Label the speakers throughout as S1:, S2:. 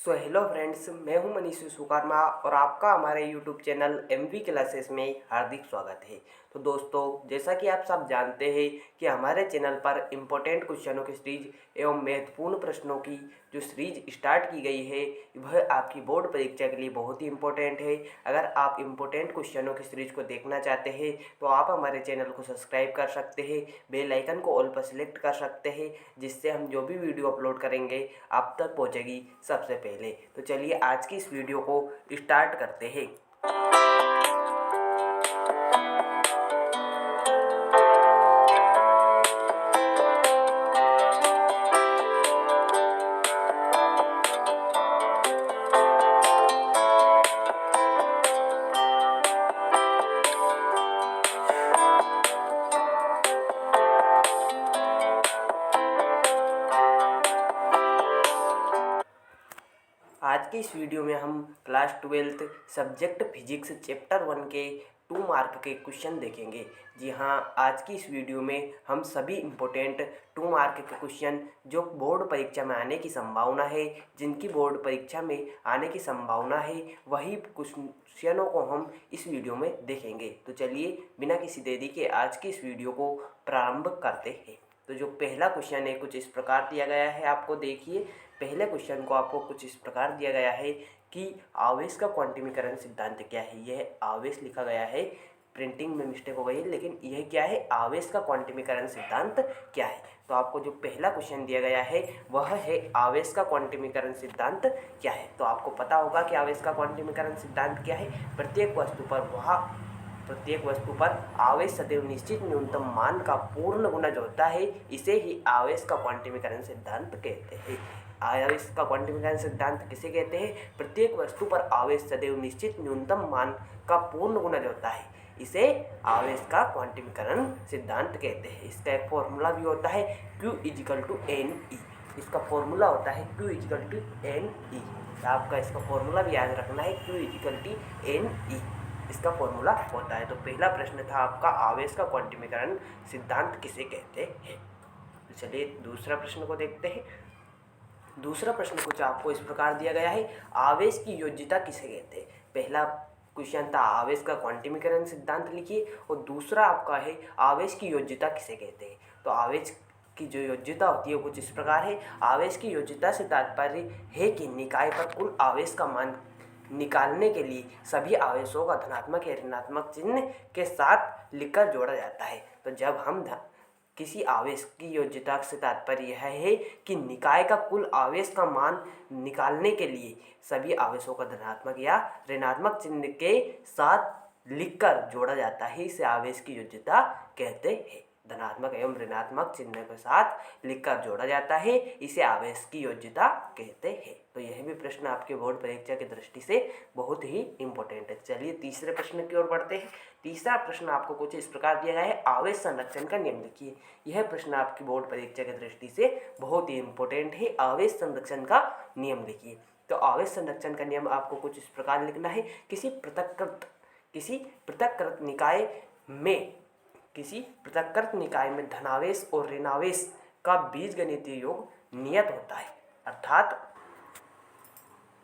S1: Hello friends, मैं हूं मनीष विश्वकर्मा और आपका हमारे यूट्यूब चैनल एमवी क्लासेस में हार्दिक स्वागत है। तो दोस्तों, जैसा कि आप सब जानते हैं कि हमारे चैनल पर इम्पोर्टेंट क्वेश्चनों की सीरीज एवं महत्वपूर्ण प्रश्नों की जो सीरीज स्टार्ट की गई है वह आपकी बोर्ड परीक्षा के लिए बहुत ही इम्पोर्टेंट है। अगर आप इम्पोर्टेंट क्वेश्चनों की सीरीज को देखना चाहते हैं तो आप हमारे चैनल को सब्सक्राइब कर सकते हैं, बेल आइकन को ऑल पर सिलेक्ट कर सकते हैं, जिससे हम जो भी वीडियो अपलोड करेंगे आप तक पहुंचेगी सबसे पहले। तो चलिए आज की इस वीडियो को स्टार्ट करते हैं। आज की इस वीडियो में हम class 12th subject physics chapter 1 के 2 मार्क के क्वेश्चन देखेंगे। जी हाँ, आज की इस वीडियो में हम सभी इम्पोर्टेंट 2 मार्क के क्वेश्चन जो बोर्ड परीक्षा में आने की संभावना है, जिनकी बोर्ड परीक्षा में आने की संभावना है, वही क्वेश्चनों को हम इस वीडियो में देखेंगे। तो चलिए बिना किसी देरी के आज की इस वीडियो को प्रारंभ करते हैं। तो जो पहला क्वेश्चन है कुछ इस प्रकार दिया गया है, आपको देखिए। पहले क्वेश्चन को आपको कुछ इस प्रकार दिया गया है कि आवेश का क्वांटिमीकरण सिद्धांत क्या है। यह आवेश लिखा गया है, प्रिंटिंग में मिस्टेक हो गई है, लेकिन यह क्या है, आवेश का क्वांटिमीकरण सिद्धांत क्या है। तो आपको जो पहला क्वेश्चन दिया गया है वह है आवेश का क्वांटिमीकरण सिद्धांत क्या है। तो आपको पता होगा कि आवेश का क्वांटिमीकरण सिद्धांत क्या है। प्रत्येक वस्तु पर आवेश सदैव निश्चित न्यूनतम मान का पूर्ण गुना जो होता है, इसे ही आवेश का क्वांटिमीकरण सिद्धांत कहते हैं। आवेश का क्वांटिमीकरण सिद्धांत किसे कहते हैं? प्रत्येक वस्तु पर आवेश सदैव निश्चित न्यूनतम मान का पूर्ण गुना जो होता है, इसे आवेश का क्वांटिमीकरण सिद्धांत कहते हैं। इसका एक फॉर्मूला भी होता है Q = NE। इसका फॉर्मूला होता है Q = NE। आपका इसका फॉर्मूला भी याद रखना है, Q = NE इसका फॉर्मूला होता है। तो पहला प्रश्न था आपका, आवेश का क्वांटिमीकरण सिद्धांत किसे कहते हैं। तो चलिए दूसरा प्रश्न को देखते हैं। दूसरा प्रश्न कुछ आपको इस प्रकार दिया गया है, आवेश की योज्यता किसे कहते हैं। पहला क्वेश्चन था आवेश का क्वांटिमीकरण सिद्धांत लिखिए, और दूसरा आपका है आवेश की योज्यता किसे कहते हैं। तो आवेश की जो योज्यता होती है वो कुछ इस प्रकार है, आवेश की योज्यता से तात्पर्य है कि निकाय पर कुल आवेश का मान निकालने के लिए सभी आवेशों का धनात्मक या ऋणात्मक चिन्ह के साथ लिखकर जोड़ा जाता है। तो जब हम किसी आवेश की योज्यता से तात्पर्य यह है कि निकाय का कुल आवेश का मान निकालने के लिए सभी आवेशों का धनात्मक या ऋणात्मक चिन्ह के साथ लिखकर जोड़ा जाता है, इसे आवेश की योज्यता कहते हैं। धनात्मक एवं ऋणात्मक चिन्ह के साथ लिखकर जोड़ा जाता है, इसे आवेश की योज्यता कहते हैं। तो यह भी प्रश्न आपके बोर्ड परीक्षा की दृष्टि से बहुत ही इंपॉर्टेंट है। चलिए तीसरे प्रश्न की ओर बढ़ते हैं। तीसरा प्रश्न आपको कुछ इस प्रकार दिया गया है, आवेश संरक्षण का नियम लिखिए। यह प्रश्न आपकी बोर्ड परीक्षा की दृष्टि से बहुत ही इंपॉर्टेंट है, आवेश संरक्षण का नियम लिखिए। तो आवेश संरक्षण का नियम आपको कुछ इस प्रकार लिखना है, किसी पृथक्कृत निकाय में धनावेश और ऋणावेश का बीजगणितीय योग नियत होता है। अर्थात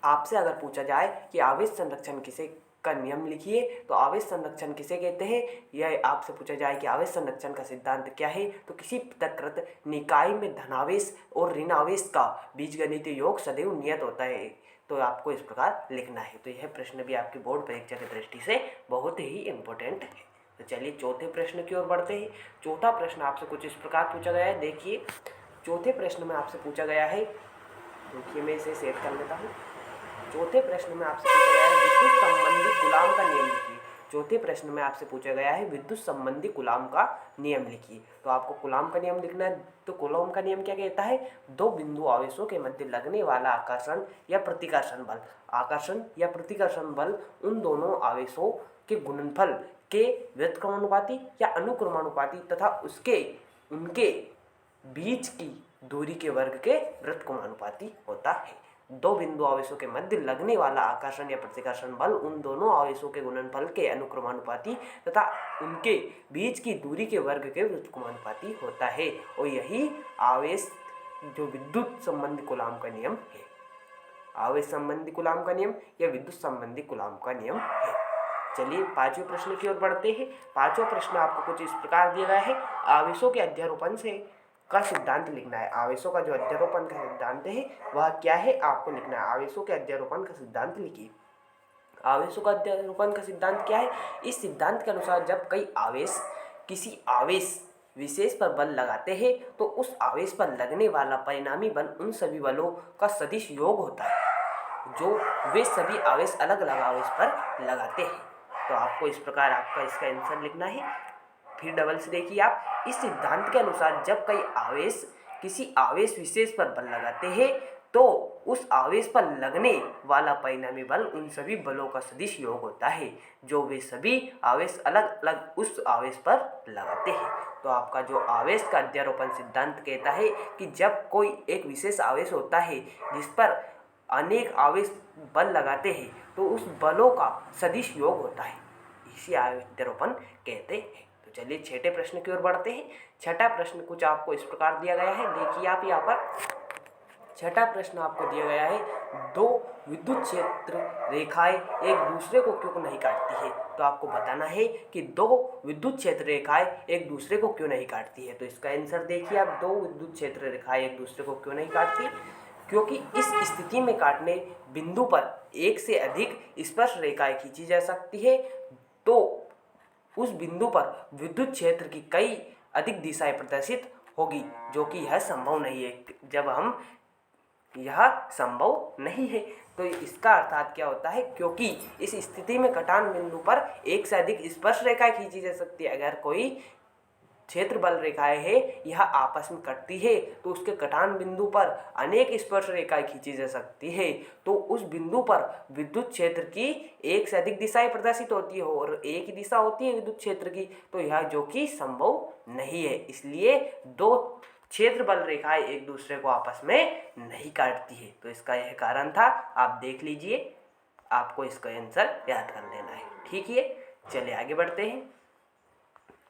S1: आपसे अगर पूछा जाए कि आवेश संरक्षण किसे का नियम लिखिए, तो आवेश संरक्षण किसे कहते हैं, यह आपसे पूछा जाए कि आवेश संरक्षण का सिद्धांत क्या है, तो किसी पृथक्कृत निकाय में धनावेश और ऋणावेश का बीजगणितीय योग सदैव नियत होता है। तो आपको इस प्रकार लिखना है। तो यह प्रश्न भी आपकी बोर्ड परीक्षा की दृष्टि से बहुत ही इंपॉर्टेंट है। तो चलिए चौथे प्रश्न की ओर बढ़ते हैं। चौथा प्रश्न आपसे कुछ इस प्रकार पूछा गया है, देखिए। चौथे प्रश्न में आपसे पूछा गया है, देखिए मैं इसे सेट कर लेता हूँ। चौथे प्रश्न में आपसे पूछा गया है विद्युत संबंधी कूलाम का नियम लिखिए। चौथे प्रश्न में आपसे पूछा गया है विद्युत संबंधी कूलाम का नियम लिखिए। तो आपको कूलाम का नियम लिखना है। तो कूलाम का नियम क्या कहता है, दो बिंदु आवेशों के मध्य लगने वाला आकर्षण या प्रतिकर्षण बल। आकर्षण या प्रतिकर्षण बल उन दोनों आवेशों के गुणनफल के व्युत्क्रमानुपाती या अनुक्रमानुपाती तथा उनके बीच की दूरी के वर्ग के व्युत्क्रमानुपाती होता है। दो बिंदु आवेशों के मध्य लगने वाला आकर्षण या प्रतिकर्षण बल उन दोनों आवेशों के गुणनफल के अनुक्रमानुपाती तथा उनके बीच की दूरी के वर्ग के व्युत्क्रमानुपाती होता है, और यही आवेश जो विद्युत संबंधी कूलाम का नियम है। आवेश संबंधी कूलाम का नियम या विद्युत संबंधी कूलाम का नियम है। चलिए पांचवें प्रश्न की ओर बढ़ते हैं। पांचवा प्रश्न आपको कुछ इस प्रकार दिया गया है, आवेशों के अध्यारोपण से का सिद्धांत लिखना है। आवेशों का जो अध्यारोपण का सिद्धांत है वह क्या है, आपको लिखना है। आवेशों के अध्यारोपण का सिद्धांत लिखिए। आवेशों का अध्यारोपण का सिद्धांत क्या है? इस सिद्धांत के अनुसार जब कई आवेश किसी आवेश विशेष पर बल लगाते हैं तो उस आवेश पर लगने वाला परिणामी बल उन सभी बलों का सदिश योग होता है जो वे सभी आवेश अलग अलग आवेश पर लगाते हैं। तो आपको इस प्रकार आपका इसका आंसर लिखना है। फिर डबल से देखिए आप, इस सिद्धांत के अनुसार जब कई आवेश किसी आवेश विशेष पर बल लगाते हैं तो उस आवेश पर लगने वाला परिणामी बल उन सभी बलों का सदिश योग होता है जो वे सभी आवेश अलग अलग उस आवेश पर लगाते हैं। तो आपका जो आवेश का अध्यारोपण सिद्धांत कहता है कि जब कोई एक विशेष आवेश होता है जिस पर अनेक आवेश बल लगाते हैं तो उस बलों का सदिश योग होता है, इसी अध्यारोपण कहते हैं। तो चलिए छठे प्रश्न की ओर बढ़ते हैं। छठा प्रश्न कुछ आपको इस प्रकार दिया गया है, देखिए आप यहाँ पर। छठा प्रश्न आपको दिया गया है, दो विद्युत क्षेत्र रेखाएं एक दूसरे को क्यों नहीं काटती है। तो आपको बताना है कि दो विद्युत क्षेत्र रेखाएं एक दूसरे को क्यों नहीं काटती है। तो इसका आंसर देखिए आप, दो विद्युत क्षेत्र रेखाएं एक दूसरे को क्यों नहीं काटती, क्योंकि इस स्थिति में काटने बिंदु पर एक से अधिक स्पर्श रेखाएं खींची जा सकती है तो उस बिंदु पर विद्युत क्षेत्र की कई अधिक दिशाएं प्रदर्शित होगी, जो कि यह संभव नहीं है। जब हम यह संभव नहीं है तो इसका अर्थात क्या होता है, क्योंकि इस स्थिति में कटान बिंदु पर एक से अधिक स्पर्श रेखाएं खींची जा सकती है। अगर कोई क्षेत्र बल रेखाएं है यह आपस में कटती है तो उसके कटान बिंदु पर अनेक स्पर्श रेखाएं खींची जा सकती है तो उस बिंदु पर विद्युत क्षेत्र की एक से अधिक दिशाएं प्रदर्शित होती है और एक ही दिशा होती है विद्युत क्षेत्र की, तो यह जो कि संभव नहीं है। इसलिए दो क्षेत्र बल रेखाएं एक दूसरे को आपस में नहीं काटती है। तो इसका यह कारण था, आप देख लीजिए, आपको इसका आंसर याद कर लेना है। ठीक है, चलिए आगे बढ़ते हैं।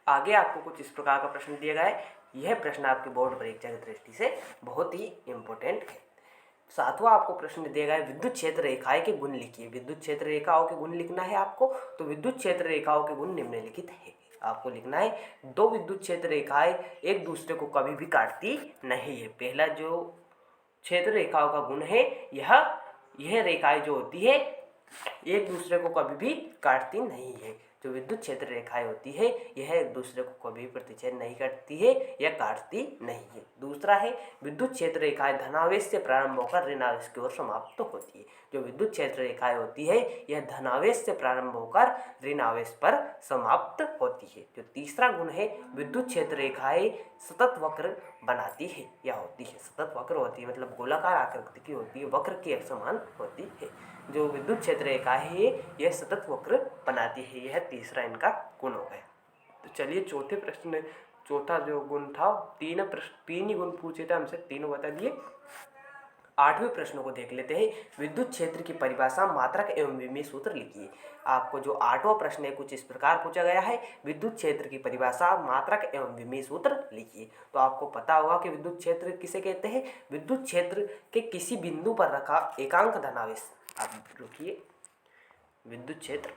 S1: आगे आपको कुछ इस प्रकार का प्रश्न दिया गया है। यह प्रश्न आपके बोर्ड परीक्षा की दृष्टि से बहुत ही इंपॉर्टेंट है। सातवां आपको प्रश्न दिया गया है, विद्युत क्षेत्र रेखाएं के गुण लिखिए। विद्युत क्षेत्र रेखाओं के गुण लिखना है आपको। तो विद्युत क्षेत्र रेखाओं के गुण निम्नलिखित है। आपको लिखना है, दो विद्युत क्षेत्र रेखाएं एक दूसरे को कभी भी काटती नहीं है। पहला जो क्षेत्र रेखाओं का गुण है, यह रेखाएं जो होती है एक दूसरे को कभी भी काटती नहीं है। जो विद्युत क्षेत्र रेखाएं होती है यह एक दूसरे को कभी प्रतिच्छेद नहीं करती है या काटती नहीं है। दूसरा है, विद्युत क्षेत्र रेखाएं धनावेश से प्रारंभ होकर ऋणावेश की ओर समाप्त होती है। जो विद्युत क्षेत्र रेखाएं होती है यह धनावेश से प्रारंभ होकर ऋणावेश पर समाप्त होती है। जो तीसरा गुण है, विद्युत क्षेत्र रेखाएं सतत वक्र बनाती है या होती है। सतत वक्र होती है मतलब गोलाकार आकृति की होती है, वक्र के समान होती है। जो विद्युत क्षेत्र रेखा है यह सतत वक्र बनाती है। यह तीसरा इनका गुण हो गया। तो चलिए चौथे प्रश्न, चौथा जो गुण था, तीन ही गुण पूछे थे हमसे, तीनों बता दिए। आठवें प्रश्न को देख लेते हैं। विद्युत क्षेत्र की परिभाषा, मात्रक एवं विमीय सूत्र लिखिए। आपको जो आठवां प्रश्न है कुछ इस प्रकार पूछा गया है, विद्युत क्षेत्र की परिभाषा, मात्रक एवं विमीय सूत्र लिखिए। तो आपको पता होगा कि विद्युत क्षेत्र किसे कहते हैं। विद्युत क्षेत्र के किसी बिंदु पर रखा एकांक धनावेश, आप रुकिए, विद्युत क्षेत्र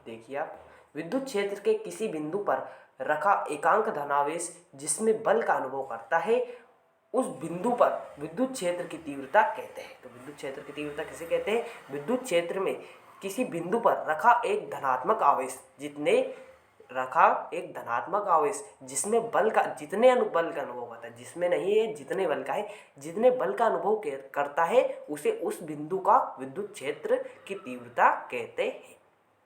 S1: देखिए आप, विद्युत क्षेत्र के किसी बिंदु पर रखा एकांक धनावेश जिसमें बल का अनुभव करता है उस बिंदु पर विद्युत क्षेत्र की तीव्रता कहते हैं। तो विद्युत क्षेत्र की तीव्रता किसे कहते हैं। विद्युत क्षेत्र में किसी बिंदु पर रखा एक धनात्मक आवेश जिसमें बल का बल का अनुभव होता है, जिसमें नहीं है जितने बल का है, जितने बल का अनुभव करता है उसे उस बिंदु का विद्युत क्षेत्र की तीव्रता कहते हैं।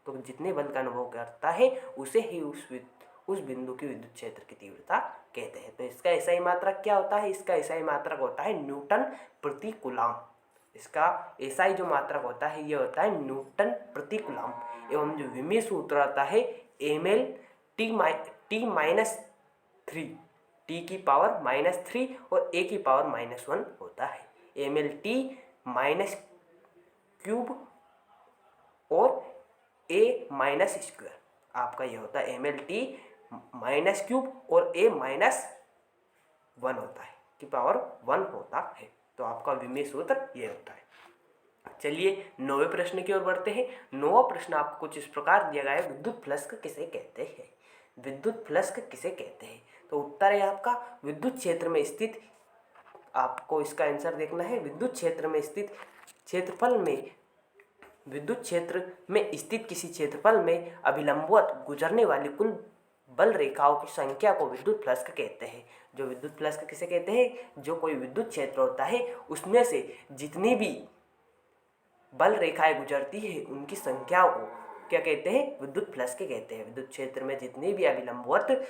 S1: तो जितने बल का अनुभव करता है उसे ही उस बिंदु की विद्युत क्षेत्र की तीव्रता कहते हैं। तो इसका एसआई मात्रक क्या होता है। इसका एसआई मात्रक होता है न्यूटन प्रति कूलाम। इसका एसआई जो मात्रक होता है ये होता है न्यूटन प्रति कूलाम। एवं जो विमीय सूत्र आता है ml t -3, t की पावर -3 और a की पावर -1 होता है। ml t -3 और a -2 आपका ये होता है। ml t -3 और a -1 होता है, की पावर 1 होता है। तो आपका विमीय सूत्र ये होता है। चलिए 9वें प्रश्न की ओर बढ़ते हैं। 9वां प्रश्न आपको कुछ इस प्रकार दिया गया है, विद्युत फ्लक्स किसे कहते हैं? विद्युत फ्लक्स किसे कहते हैं? तो उत्तर है आपका विद्युत क्षेत्र में स्थित, आपको इसका आंसर देखना है, विद्युत क्षेत्र में स्थित क्षेत्रफल में, विद्युत क्षेत्र में स्थित किसी क्षेत्रफल में अभिलंबवत गुजरने वाली कुल बल रेखाओं की संख्या को विद्युत फ्लक्स कहते हैं। जो विद्युत फ्लक्स किसे कहते हैं? जो कोई विद्युत क्षेत्र होता है उसमें से जितनी भी बल रेखाएं गुजरती है उनकी संख्याओं को क्या कहते हैं? विद्युत फ्लक्स के कहते हैं। विद्युत क्षेत्र में जितनी भी अभिलंबवत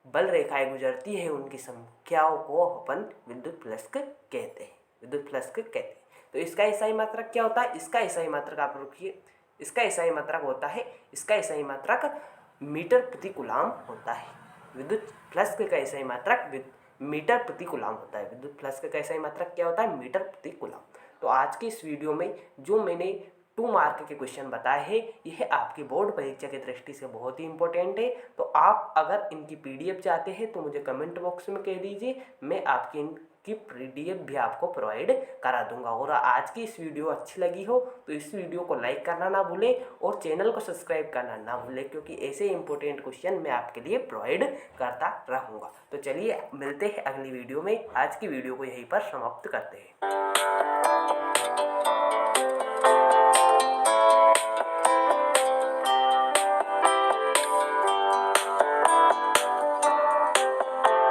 S1: बल रेखाएं गुजरती है उनकी संख्याओं को अपन विद्युत फ्लक्स कहते हैं, विद्युत फ्लक्स कहते हैं। तो इसका ईसाई मात्रक क्या होता है? इसका ईसाई मात्रक आप रखिए, इसका ईसाई मात्रक होता है, इसका ईसाई मात्रक मीटर प्रति कूलाम होता है। विद्युत फ्लक्स का ईसाई मात्रक मीटर प्रति कूलाम होता है। विद्युत फ्लक्स का ईसाई मात्रक क्या होता है? मीटर प्रति कूलाम। तो आज के इस वीडियो में जो मैंने 2 मार्क के क्वेश्चन बताए हैं यह आपकी बोर्ड परीक्षा की दृष्टि से बहुत ही इंपॉर्टेंट है। तो आप अगर इनकी पीडीएफ चाहते हैं तो मुझे कमेंट बॉक्स में कह दीजिए, मैं आपकी इनकी पीडीएफ भी आपको प्रोवाइड करा दूंगा। और आज की इस वीडियो अच्छी लगी हो तो इस वीडियो को लाइक करना ना भूलें और चैनल को सब्सक्राइब करना ना भूलें, क्योंकि ऐसे इंपॉर्टेंट क्वेश्चन मैं आपके लिए प्रोवाइड करता रहूँगा। तो चलिए मिलते हैं अगली वीडियो में। आज की वीडियो को यहीं पर समाप्त करते हैं।